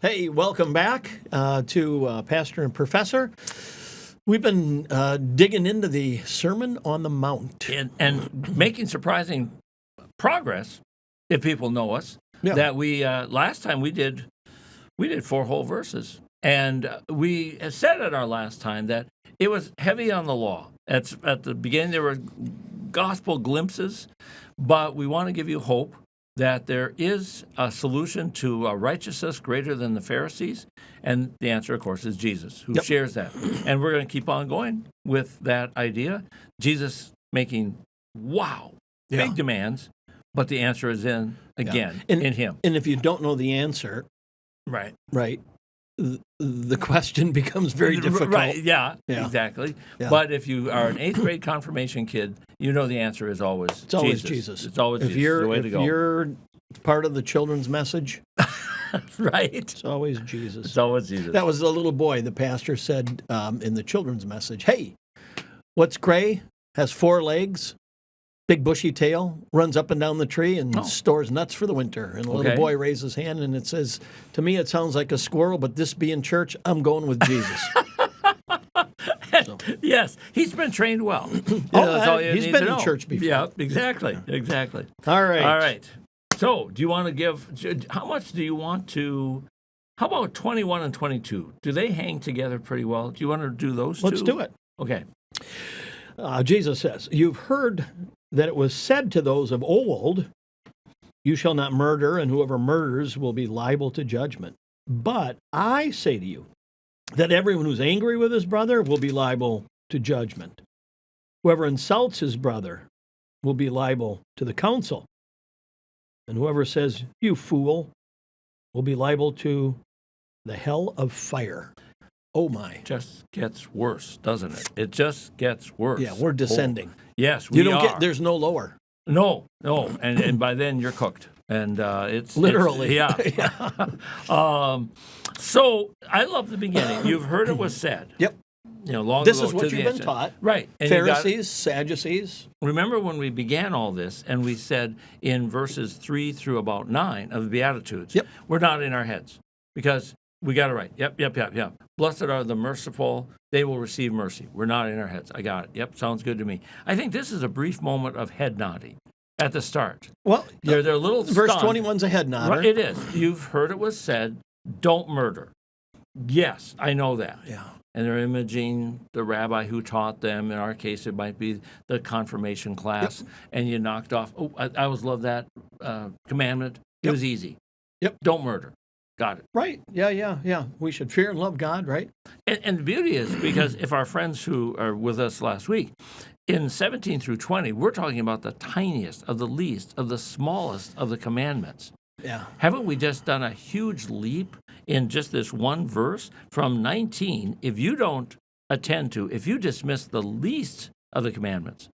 Hey, welcome back to Pastor and Professor. We've been digging into the Sermon on the Mount. And making surprising progress, if people know us, that we last time we did 4 whole verses. And we said at our last time that it was heavy on the law. At the beginning, there were gospel glimpses, but we want to give you hope that there is a solution to a righteousness greater than the Pharisees. And the answer, of course, is Jesus, who shares that. And we're going to keep on going with that idea. Jesus making, big demands, but the answer is in him. And if you don't know the answer, right, the question becomes very difficult. Right, yeah. Exactly. Yeah. But if you are an 8th grade confirmation kid, you know the answer is always Jesus. It's always Jesus. It's always if Jesus. You're, the way to go. If you're part of the children's message, right. It's always Jesus. It's always Jesus. That was the little boy the pastor said in the children's message, hey, what's gray, has 4 legs, big bushy tail, runs up and down the tree and stores nuts for the winter. And the little boy raised his hand and it says, to me it sounds like a squirrel, but this being church, I'm going with Jesus. Yes, he's been trained well. He's been in church before. Yeah, exactly. All right. So, do you want to give, how much do you want to, how about 21 and 22? Do they hang together pretty well? Do you want to do those two? Let's do it. Okay. Jesus says, you've heard that it was said to those of old, you shall not murder, and whoever murders will be liable to judgment. But I say to you that everyone who's angry with his brother will be liable to judgment. Whoever insults his brother will be liable to the council. And whoever says, you fool, will be liable to the hell of fire. Oh, my. Just gets worse, doesn't it? It just gets worse. Yeah, we're descending. Yes, we are. There's no lower. No. And by then you're cooked. And it's... Literally. So I love the beginning. You've heard it was said. Yep. Long this ago is what you've been taught. Right. And Pharisees, Sadducees. Remember when we began all this and we said in verses 3 through about 9 of the Beatitudes, we're not in our heads because we got it right. Yep. Blessed are the merciful, they will receive mercy. We're not in our heads. I got it. Yep, sounds good to me. I think this is a brief moment of head nodding at the start. Well, they're a little verse stunned. 21's a head nodder. Right, it is. You've heard it was said, don't murder. Yes, I know that. Yeah. And they're imaging the rabbi who taught them. In our case, it might be the confirmation class. Yep. And you knocked off. Oh, I always love that commandment. It was easy. Yep. Don't murder. Got it. Right. Yeah. We should fear and love God, right? And the beauty is, because if our friends who are with us last week, in 17 through 20, we're talking about the tiniest of the least of the smallest of the commandments. Yeah. Haven't we just done a huge leap in just this one verse from 19? If you don't attend to, if you dismiss the least of the commandments.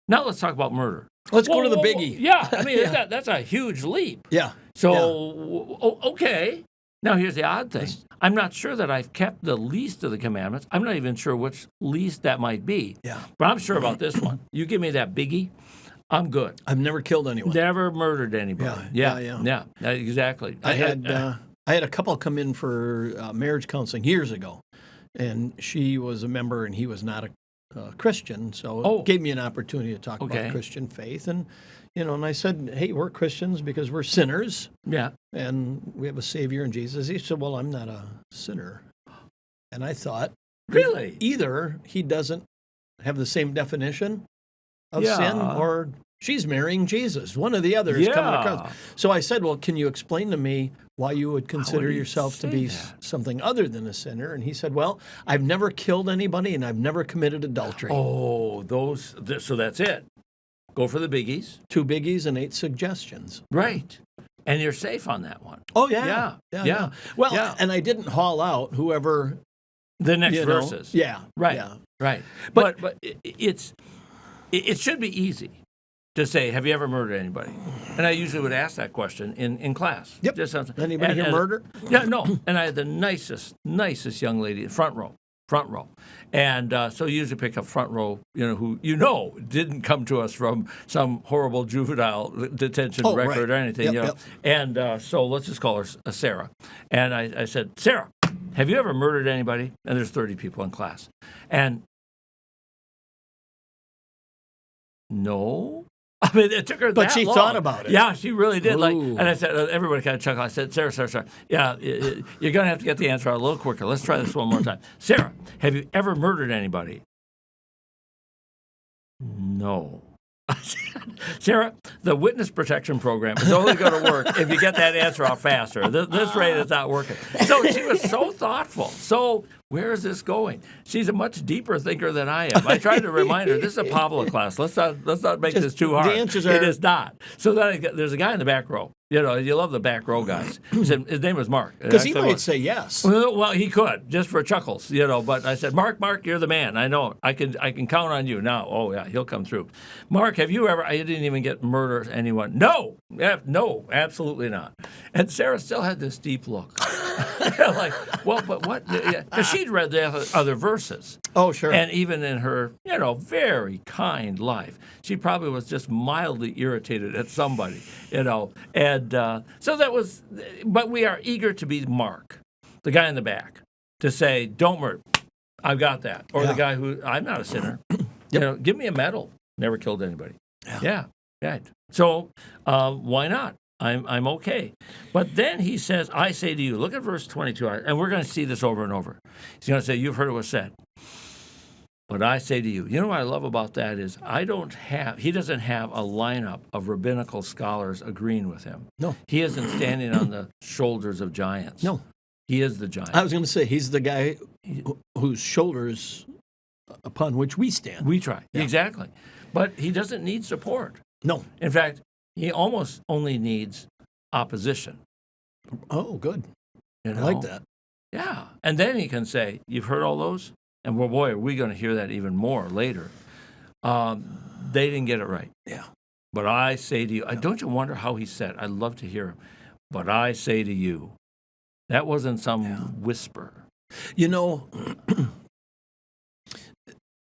Now let's talk about murder. Let's go to the biggie. Yeah, I mean, that's a huge leap. Yeah. So, okay. Now here's the odd thing. I'm not sure that I've kept the least of the commandments. I'm not even sure which least that might be. Yeah. But I'm sure about this one. You give me that biggie, I'm good. I've never killed anyone. Never murdered anybody. Yeah, exactly. I had a couple come in for marriage counseling years ago, and she was a member and he was not a Christian, so it gave me an opportunity to talk about Christian faith. And, and I said, hey, we're Christians because we're sinners. Yeah. And we have a Savior in Jesus. He said, well, I'm not a sinner. And I thought, really? Either he doesn't have the same definition of sin, or she's marrying Jesus. One or the other is coming across. So I said, well, can you explain to me why you would consider yourself to be something other than a sinner? And he said, well, I've never killed anybody and I've never committed adultery. Oh, so that's it. Go for the biggies. 2 biggies and 8 suggestions. Right. And you're safe on that one. Oh, yeah. Yeah. Well, and I didn't haul out whoever... The next verses. Yeah. Right. Yeah. Right. But it should be easy to say, have you ever murdered anybody? And I usually would ask that question in class. Yep. Anybody here murder? Yeah, no. And I had the nicest young lady, front row, front row. And so you usually pick up front row, who didn't come to us from some horrible juvenile detention record or anything. Yep. And so let's just call her Sarah. And I said, Sarah, have you ever murdered anybody? And there's 30 people in class. And no. I mean, it took her but that she long. thought about it. Yeah, she really did. Ooh. And I said, everybody kind of chuckled. I said, Sarah. Yeah, you're going to have to get the answer out a little quicker. Let's try this one more time. Sarah, have you ever murdered anybody? No. Sarah, the witness protection program is only going to work if you get that answer out faster. This rate is not working. So she was so thoughtful. So where is this going? She's a much deeper thinker than I am. I tried to remind her, this is a Pavlov class. Let's not make this too hard. The answers are... It is not. So then there's a guy in the back row. You love the back row guys. His name was Mark. Because he might say yes. Well, he could, just for chuckles, But I said, Mark, you're the man. I know. I can count on you now. Oh, yeah, he'll come through. Mark, have you ever... I didn't even get murder anyone. No. Yeah, no, absolutely not. And Sarah still had this deep look. Like, well, but what? Because she'd read the other verses. Oh, sure. And even in her, very kind life, she probably was just mildly irritated at somebody, And so that was, but we are eager to be Mark, the guy in the back, to say, don't murder. I've got that. Or the guy who, I'm not a sinner. Give me a medal. Never killed anybody. Yeah. So why not? I'm okay. But then he says, I say to you, look at verse 22, and we're going to see this over and over. He's going to say, you've heard it was said. But I say to you, what I love about that is he doesn't have a lineup of rabbinical scholars agreeing with him. No. He isn't standing on the shoulders of giants. No. He is the giant. I was going to say, he's the guy whose shoulders upon which we stand. We try. Yeah. Exactly. But he doesn't need support. No. In fact, he almost only needs opposition. Oh, good. I like that. Yeah. And then he can say, you've heard all those? And well, boy, are we going to hear that even more later. They didn't get it right. Yeah. But I say to you, don't you wonder how he said? I'd love to hear him. But I say to you, that wasn't some whisper.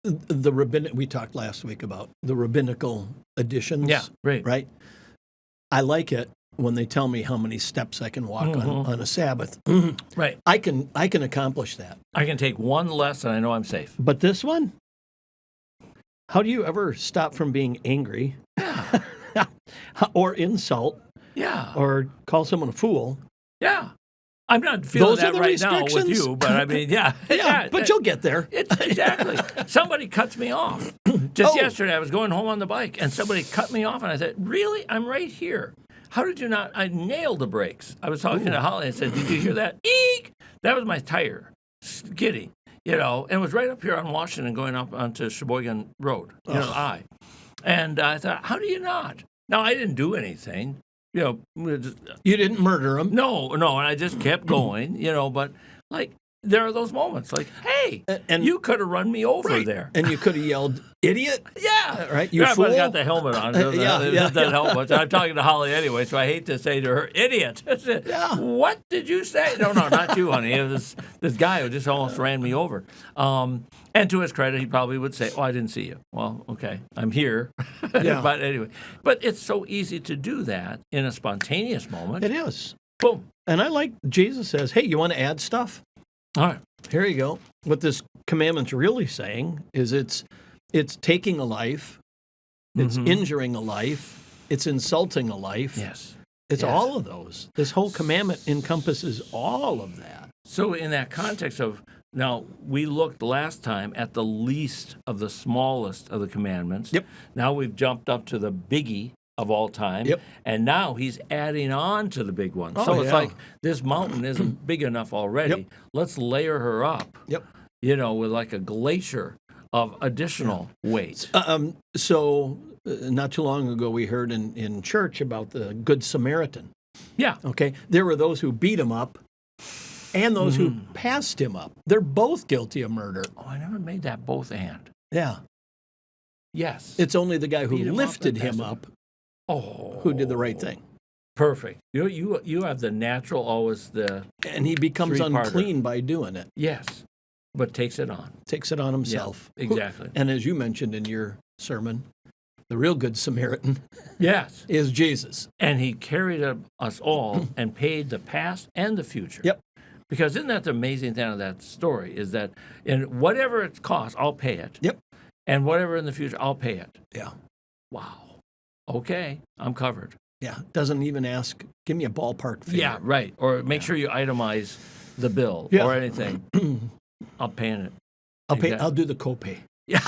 The rabbinic, we talked last week about the rabbinical additions. Yeah, right. I like it when they tell me how many steps I can walk on a Sabbath. Right. I can accomplish that. I can take one less and I know I'm safe. But this one, how do you ever stop from being angry or insult or call someone a fool? Yeah. I'm not feeling Those that right now with you, but I mean, but you'll get there. Exactly. Somebody cuts me off. Just yesterday, I was going home on the bike, and somebody cut me off, and I said, really? I'm right here. How did you not? I nailed the brakes. I was talking to Holly and said, did you hear that? Eek! That was my tire skidding, and it was right up here on Washington going up onto Sheboygan Road, And I thought, how do you not? Now, I didn't do anything. You didn't murder him. No, and I just kept going, but like there are those moments like, hey, and you could have run me over there. And you could have yelled, idiot. Yeah. Right? You fool. I got the helmet on. It doesn't help much. I'm talking to Holly anyway, so I hate to say to her, idiot. What did you say? No, not you, honey. It was this guy who just almost ran me over. And to his credit, he probably would say, I didn't see you. Well, okay, I'm here. But anyway, it's so easy to do that in a spontaneous moment. It is. Boom. And I like Jesus says, hey, you want to add stuff? All right. Here you go. What this commandment's really saying is it's taking a life, it's injuring a life, it's insulting a life. Yes. It's all of those. This whole commandment encompasses all of that. So in that context of, now, we looked last time at the least of the smallest of the commandments. Yep. Now we've jumped up to the biggie of all time. Yep. And now he's adding on to the big one. So it's like this mountain isn't big enough already. Yep. Let's layer her up. Yep. With like a glacier of additional weight. So not too long ago, we heard in church about the Good Samaritan. Yeah. Okay. There were those who beat him up and those who passed him up. They're both guilty of murder. Oh, I never made that both and. Yeah. Yes. It's only the guy who Beat lifted him up who did the right thing. Perfect. You have the natural, always the and he becomes three-parter. unclean by doing it. Yes. but takes it on. Takes it on himself. Yeah, exactly. And as you mentioned in your sermon, the real good Samaritan Yes. is Jesus. And he carried us all and paid the past and the future. Yep. Because isn't that the amazing thing of that story is that in whatever it costs, I'll pay it. Yep. And whatever in the future, I'll pay it. Yeah. Wow. Okay, I'm covered. Yeah. Doesn't even ask, give me a ballpark figure. Yeah, right. Or make sure you itemize the bill or anything. I'll pay it. I'll do the copay. Yeah.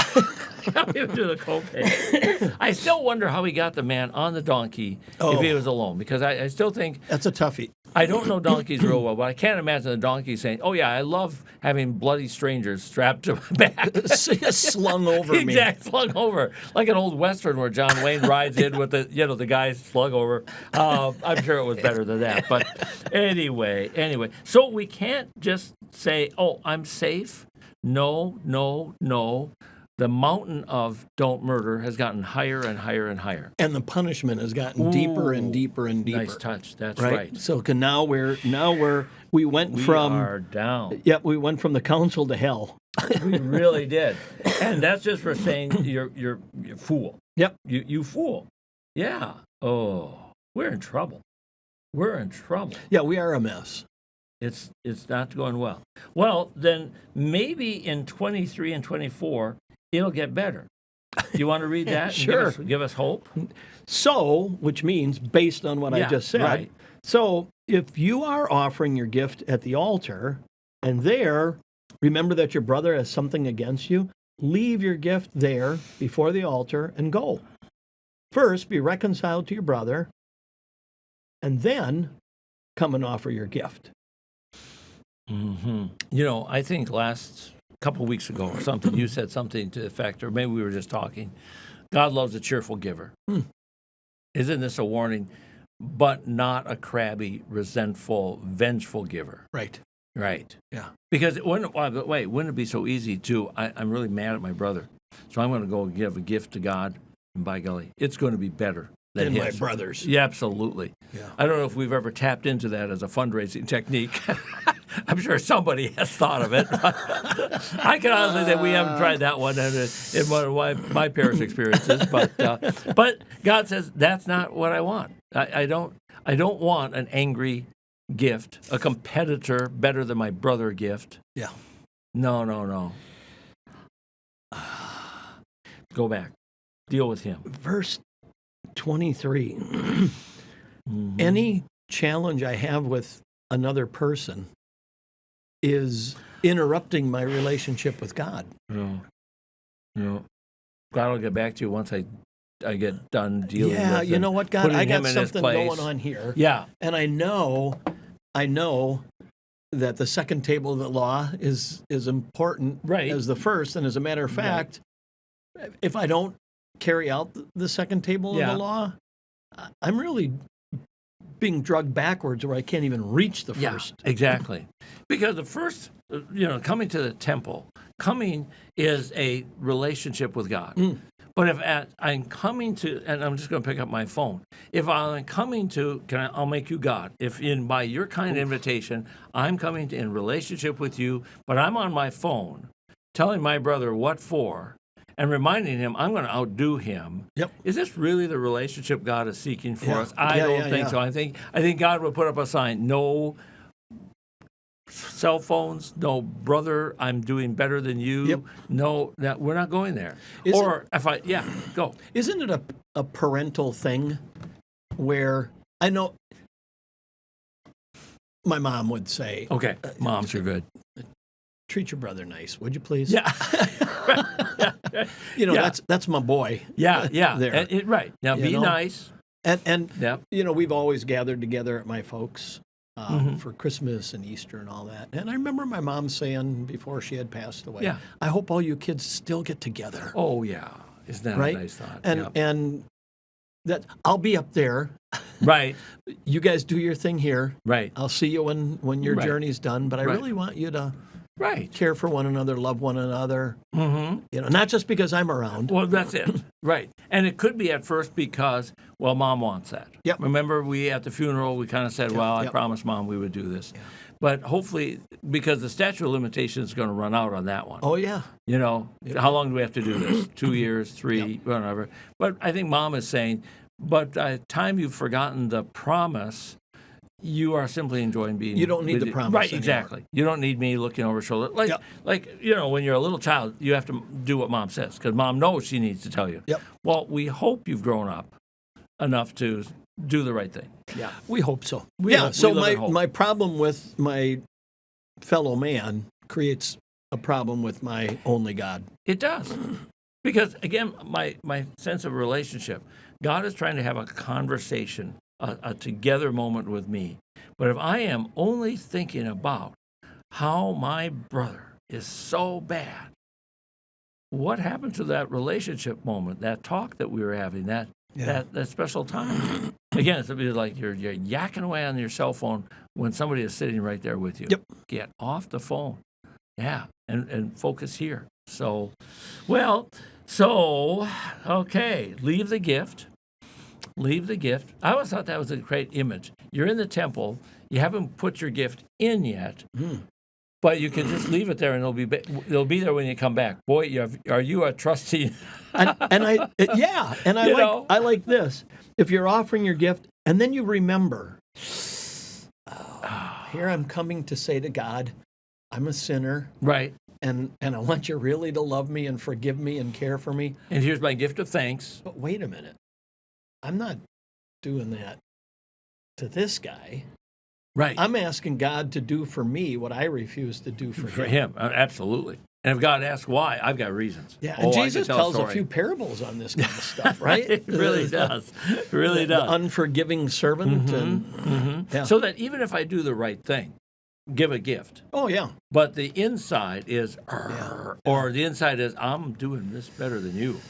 I'll do the copay. I still wonder how he got the man on the donkey if he was alone, because I still think That's a toughie. I don't know donkeys real well, but I can't imagine the donkey saying, "Oh yeah, I love having bloody strangers strapped to my back, Slung over me. exactly, slung over, like an old western where John Wayne rides in with the guy slung over." I'm sure it was better than that, but anyway. So we can't just say, "Oh, I'm safe." No. The mountain of don't murder has gotten higher and higher and higher. And the punishment has gotten deeper and deeper and deeper. Nice touch. That's right. So now we went We from are down. Yep, we went from the council to hell. We really did. And that's just for saying you're fool. Yep. You fool. Yeah. Oh, we're in trouble. We're in trouble. Yeah, we are a mess. It's not going well. Well, then maybe in 23 and 24 it'll get better. Do you want to read that? Sure. And give us hope. So, which means based on what I just said. Right. So, if you are offering your gift at the altar and there, remember that your brother has something against you, leave your gift there before the altar and go. First, be reconciled to your brother, and then come and offer your gift. Mm-hmm. You know, I think last couple weeks ago or something, you said something to the effect, or maybe we were just talking, God loves a cheerful giver. Isn't this a warning? But not a crabby, resentful, vengeful giver. Right. Right. Yeah. Because wouldn't it be so easy to, I'm really mad at my brother, so I'm going to go give a gift to God, and by golly, it's going to be better than my his. brother's. Yeah, absolutely. Yeah. I don't know if we've ever tapped into that as a fundraising technique. I'm sure somebody has thought of it. I can honestly say we haven't tried that one in one of my parish experiences. But God says that's not what I want. I don't want an angry gift, a competitor better than my brother gift. Yeah. No. Go back. Deal with him. Verse 23. Any challenge I have with another person is interrupting my relationship with God. No. God will get back to you once I get done dealing with it. Yeah, you know what, God? I got something going on here. Yeah. And I know that the second table of the law is important as the first. And as a matter of fact, if I don't carry out the second table of the law, I'm really being drugged backwards where I can't even reach the first. Yeah, exactly. Because the first, coming to the temple, coming is a relationship with God. But if I'm coming to, and I'm just going to pick up my phone, if I'm coming to, I'll make you God. If by your kind invitation, I'm coming in relationship with you, but I'm on my phone telling my brother what for, and reminding him I'm going to outdo him. Yep. Is this really the relationship God is seeking for us? I don't think so. I think God would put up a sign: no cell phones, no brother, I'm doing better than you. Yep. No, we're not going there. Go. Isn't it a parental thing where I know my mom would say, okay, moms are good. Treat your brother nice, would you please? Yeah. That's my boy. Yeah. There. Right. Now, be nice. And we've always gathered together at my folks for Christmas and Easter and all that. And I remember my mom saying before she had passed away, I hope all you kids still get together. Oh, yeah. Isn't that a nice thought? And that I'll be up there. Right. You guys do your thing here. Right. I'll see you when your journey's done. But I really want you to Right. Care for one another, love one another. Mm-hmm. You know, not just because I'm around. Well, that's it. Right. And it could be at first because, well, Mom wants that. Yep. Remember, at the funeral, we kind of said, well, I promised Mom we would do this. Yeah. But hopefully, because the statute of limitations is going to run out on that one. Oh, yeah. You know, how long do we have to do this? 2 years, 3, whatever. But I think Mom is saying, but by the time you've forgotten the promise, you are simply enjoying being. You don't need the promise right? anymore. Exactly. You don't need me looking over her shoulder. Like you know, when you're a little child, you have to do what Mom says because Mom knows she needs to tell you. Yep. Well, we hope you've grown up enough to do the right thing. Yeah, we hope so. So my problem with my fellow man creates a problem with my only God. It does. Because, again, my sense of relationship, God is trying to have a conversation, a together moment with me. But if I am only thinking about how my brother is so bad, what happened to that relationship moment, that talk that we were having, that special time? Again, it's like you're yakking away on your cell phone when somebody is sitting right there with you. Yep. Get off the phone. Yeah, and focus here. So, okay, leave the gift. Leave the gift. I always thought that was a great image. You're in the temple. You haven't put your gift in yet, but you can just leave it there, and it'll be there when you come back. Boy, are you a trustee? I like this. If you're offering your gift, and then you remember, here I'm coming to say to God, I'm a sinner. Right. And I want you really to love me and forgive me and care for me. And here's my gift of thanks. But wait a minute. I'm not doing that to this guy. Right. I'm asking God to do for me what I refuse to do for him. Absolutely. And if God asks why, I've got reasons. Yeah, and Jesus tells a few parables on this kind of stuff, right? It really does. It really does. The unforgiving servant. So that even if I do the right thing, give a gift. Oh, yeah. But the inside is, or the inside is, I'm doing this better than you.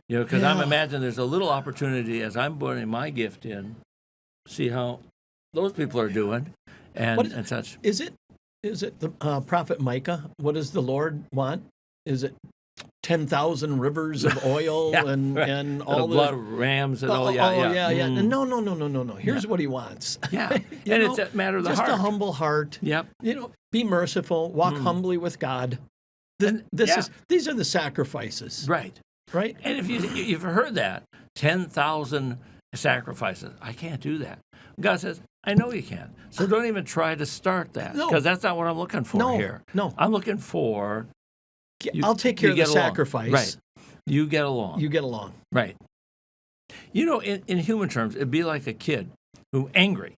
You know, because I'm imagining there's a little opportunity as I'm putting my gift in, see how those people are doing and such. Is it the prophet Micah? What does the Lord want? Is it 10,000 rivers of oil and all the blood of rams and all? Yeah. No. Here's what he wants. Yeah, and it's a matter of the heart. Just a humble heart. Yep. You know, be merciful. Walk humbly with God. These are the sacrifices. Right. Right. And if you've heard that 10,000 sacrifices, I can't do that. God says, I know you can. So don't even try to start that because that's not what I'm looking for here. No. I'm looking for. I'll take care of the sacrifice. Right. You get along. You get along. Right. You know, in human terms, it'd be like a kid who angry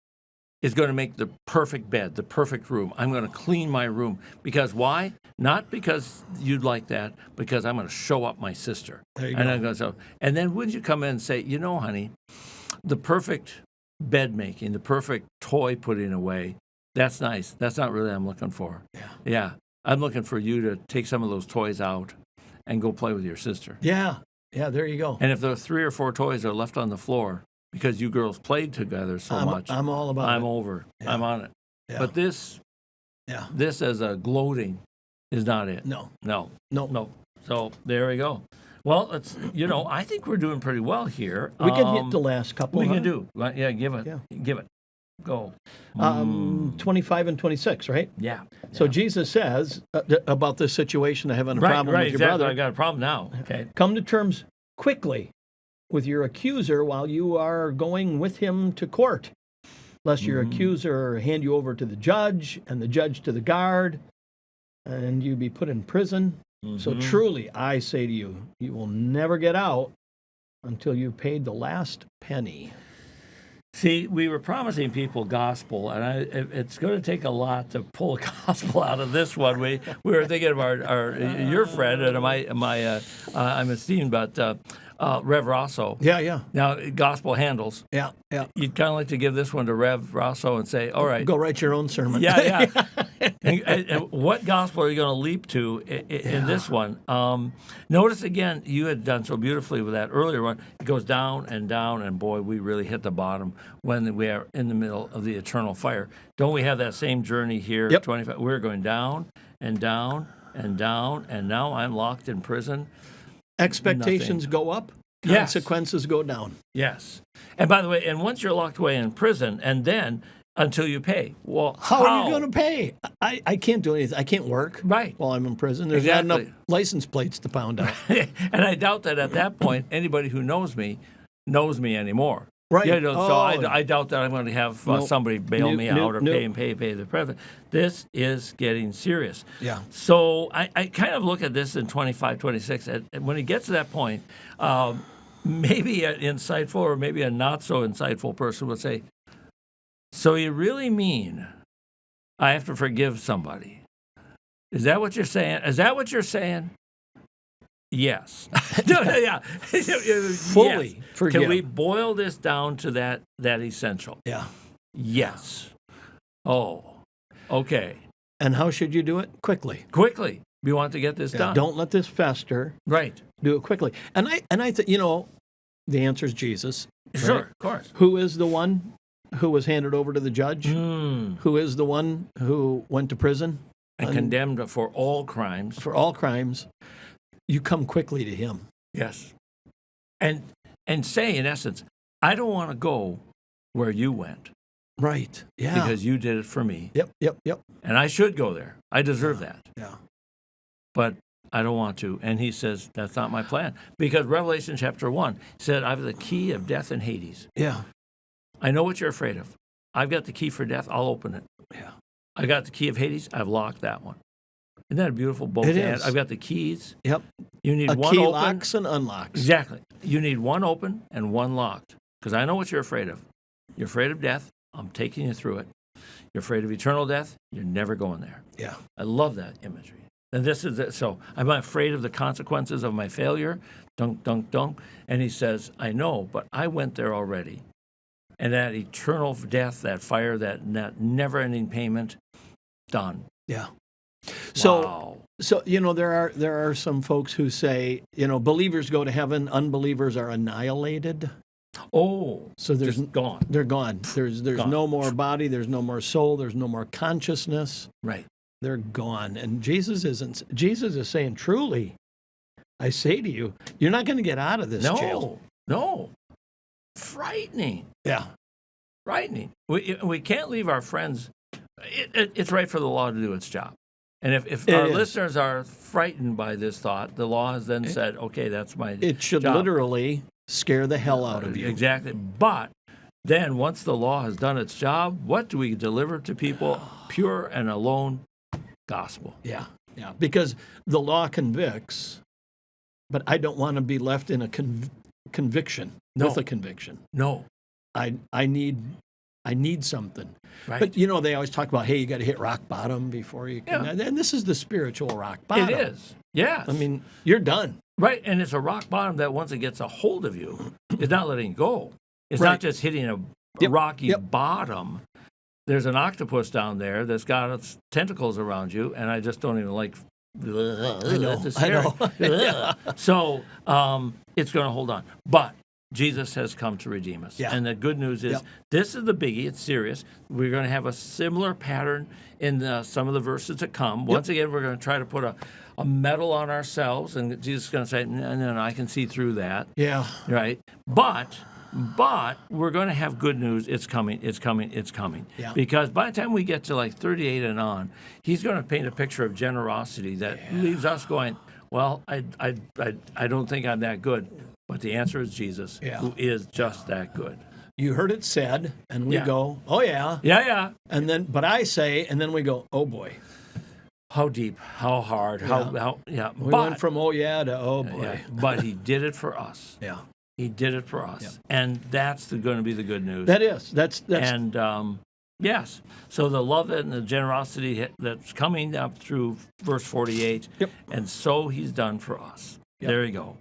is going to make the perfect bed, the perfect room. I'm going to clean my room. Because why? Not because you'd like that, because I'm going to show up my sister. There you go. I'm going to, and then wouldn't you come in and say, you know, honey, the perfect bed making, the perfect toy putting away, that's nice. That's not really what I'm looking for. Yeah. I'm looking for you to take some of those toys out and go play with your sister. Yeah, there you go. And if there are 3 or 4 toys that are left on the floor because you girls played together so much, I'm all about it. I'm over. Yeah. I'm on it. Yeah. But this as a gloating is not it. No. So there we go. Well, I think we're doing pretty well here. We can hit the last couple. We can do. Yeah, give it. Go. 25 and 26, right? Yeah. So Jesus says about this situation, I have a problem with your brother. I got a problem now. Okay. Come to terms quickly with your accuser while you are going with him to court, lest your accuser hand you over to the judge and the judge to the guard, and you be put in prison. So truly, I say to you, you will never get out until you've paid the last penny. See, we were promising people gospel, and it's going to take a lot to pull a gospel out of this one. We were thinking of your friend, and I'm esteemed, but Rev Rosso. Yeah. Now, gospel handles. Yeah. You'd kind of like to give this one to Rev Rosso and say, all right. Go write your own sermon. Yeah. and what gospel are you going to leap to in this one? Notice again, you had done so beautifully with that earlier one. It goes down and down, and boy, we really hit the bottom when we are in the middle of the eternal fire. Don't we have that same journey here? Yep. 25. We're going down and down and down, and now I'm locked in prison. Expectations go up, Yes. consequences go down. Yes. And by the way, and once you're locked away in prison, and then until you pay. Well, How are you going to pay? I can't do anything. I can't work Right. while I'm in prison. There's not Exactly. enough license plates to pound out. And I doubt that at that point, anybody who knows me anymore. Right. Yeah, so Oh. I doubt that I'm going to have Nope. somebody bail me Nope, out or nope. pay the president. This is getting serious. Yeah. So I kind of look at this in 25, 26. And when it gets to that point, maybe an insightful or maybe a not so insightful person would say, so you really mean I have to forgive somebody? Is that what you're saying? Is that what you're saying? Yes. No, yeah. Fully Yes. forgive. Can we boil this down to that essential? Yeah. Yes. Oh, okay. And how should you do it? Quickly. Quickly. We want to get this done. Don't let this fester. Right. Do it quickly. And I think, the answer is Jesus. Sure, right? of course. Who is the one who was handed over to the judge? Who is the one who went to prison? And condemned for all crimes. For all crimes. You come quickly to him. Yes. And say, in essence, I don't want to go where you went Right. Yeah. because you did it for me. Yep. And I should go there. I deserve that. Yeah. But I don't want to. And he says, that's not my plan. Because Revelation chapter 1 said, I have the key of death and Hades. Yeah. I know what you're afraid of. I've got the key for death. I'll open it. Yeah. I got the key of Hades. I've locked that one. Isn't that a beautiful both? It is. I've got the keys. Yep. You need A one key open. locks and unlocks. Exactly. You need one open and one locked. Because I know what you're afraid of. You're afraid of death. I'm taking you through it. You're afraid of eternal death. You're never going there. Yeah. I love that imagery. And this is it. So I'm afraid of the consequences of my failure. Dunk, dunk, dunk. And he says, I know, but I went there already. And that eternal death, that fire, that never-ending payment, done. Yeah. So, Wow. so there are some folks who say, believers go to heaven, unbelievers are annihilated. Oh, So there's just gone. They're gone. There's Gone. no more body. There's no more soul. There's no more consciousness. Right. They're gone. And Jesus is saying, truly, I say to you, you're not going to get out of this jail. No. Frightening. Yeah. Frightening. We can't leave our friends. It's right for the law to do its job. And if It our is. listeners are frightened by this thought, the law has then said, okay, that's my It should job. literally scare the hell out of you. Exactly. But then once the law has done its job, what do we deliver to people? Pure and alone gospel. Yeah. Yeah. Because the law convicts, but I don't want to be left in a conviction No. with a conviction. No. I need something. Right. But they always talk about, hey, you got to hit rock bottom before you can. Yeah. And this is the spiritual rock bottom. It is. Yes. I mean, you're done. Right, and it's a rock bottom that once it gets a hold of you, it's not letting go. It's Right. not just hitting a Yep, rocky yep. bottom. There's an octopus down there that's got its tentacles around you, and I just don't even like. I know. That's I know. scary. So it's going to hold on, but Jesus has come to redeem us, Yeah. and the good news is Yep. this is the biggie. It's serious. We're going to have a similar pattern in some of the verses to come. Once again, we're going to try to put a medal on ourselves, and Jesus is going to say, no, I can see through that. Yeah. Right? But we're going to have good news. It's coming. Yeah. Because by the time we get to like 38 and on, he's going to paint a picture of generosity that leaves us going, well, I don't think I'm that good. But the answer is Jesus, Yeah. who is just that good. You heard it said, and we Yeah. go, oh, yeah. Yeah. And then, but I say, and then we go, oh, boy. How deep, how hard, how. We But, went from, oh, yeah, to, oh, boy. yeah, but he did it for us. Yeah. He did it for us. Yeah. And that's going to be the good news. That is. That's And yes, so the love and the generosity that's coming up through verse 48, Yep. and so he's done for us. Yep. There you go.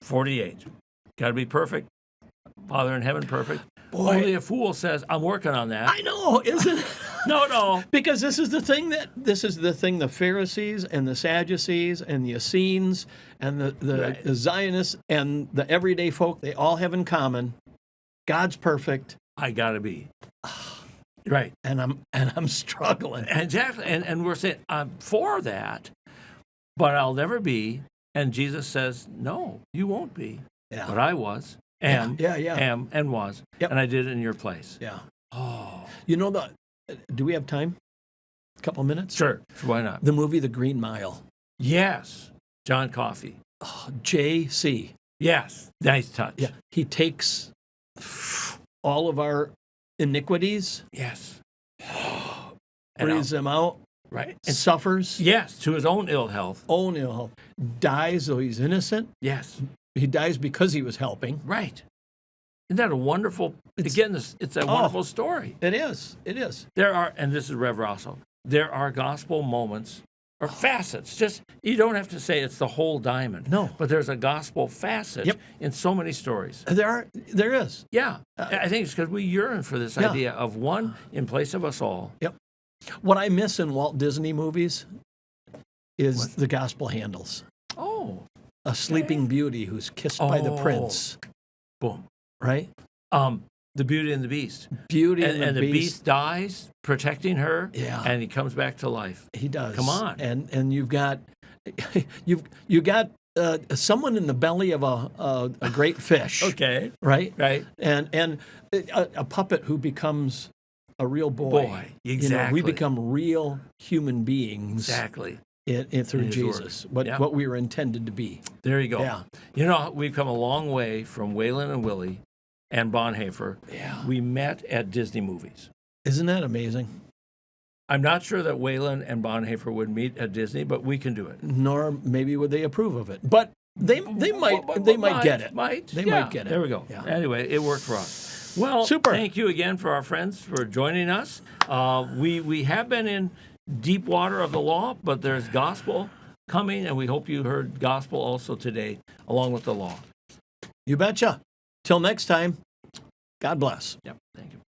48. Got to be perfect. Father in heaven, perfect. Boy. Only a fool says, I'm working on that. I know, isn't it? No. Because this is the thing the Pharisees and the Sadducees and the Essenes and Right. the Zionists and the everyday folk, they all have in common. God's perfect. I got to be. Right. And I'm struggling. Exactly. And we're saying, I'm for that, but I'll never be. And Jesus says, no, you won't be. Yeah. But I was, am, Yeah. am, and was. Yep. And I did it in your place. Yeah. Oh. You know do we have time? A couple minutes? Sure. Why not? The movie The Green Mile. Yes. John Coffey. Oh, J.C. Yes. Nice touch. Yeah. He takes all of our iniquities, Yes. breathes them out, Right. and suffers, Yes, to his own ill health. own ill health, dies though he's innocent. Yes. He dies because he was helping. Right. Isn't that a wonderful, it's a Oh. wonderful story. It is. It is. There are, and this is Rev Rosso, there are gospel moments or facets. Just, you don't have to say it's the whole diamond. No. But there's a gospel facet Yep. in so many stories. There is. Yeah. I think it's because we yearn for this Yeah. idea of one in place of us all. Yep. What I miss in Walt Disney movies is the gospel handles. Oh. A sleeping beauty who's kissed by the Oh. prince, Boom. right? The Beauty and the Beast. Beauty And the beast dies protecting her, Yeah. and he comes back to life. He does. Come on. And you've got you got someone in the belly of a great fish. Okay. Right. Right. And a puppet who becomes a real boy. Boy, exactly. We become real human beings. Exactly. Through In his word. Jesus, Yeah. what we were intended to be. There you go. Yeah. You know, we've come a long way from Waylon and Willie and Bonhoeffer. Yeah. We met at Disney movies. Isn't that amazing? I'm not sure that Waylon and Bonhoeffer would meet at Disney, but we can do it. Nor maybe would they approve of it. But they might get it. They might get it. There we go. Yeah. Anyway, it worked for us. Well, Super. Thank you again for our friends for joining us. We have been in deep water of the law, but there's gospel coming, and we hope you heard gospel also today, along with the law. You betcha. Till next time, God bless. Yep. Thank you.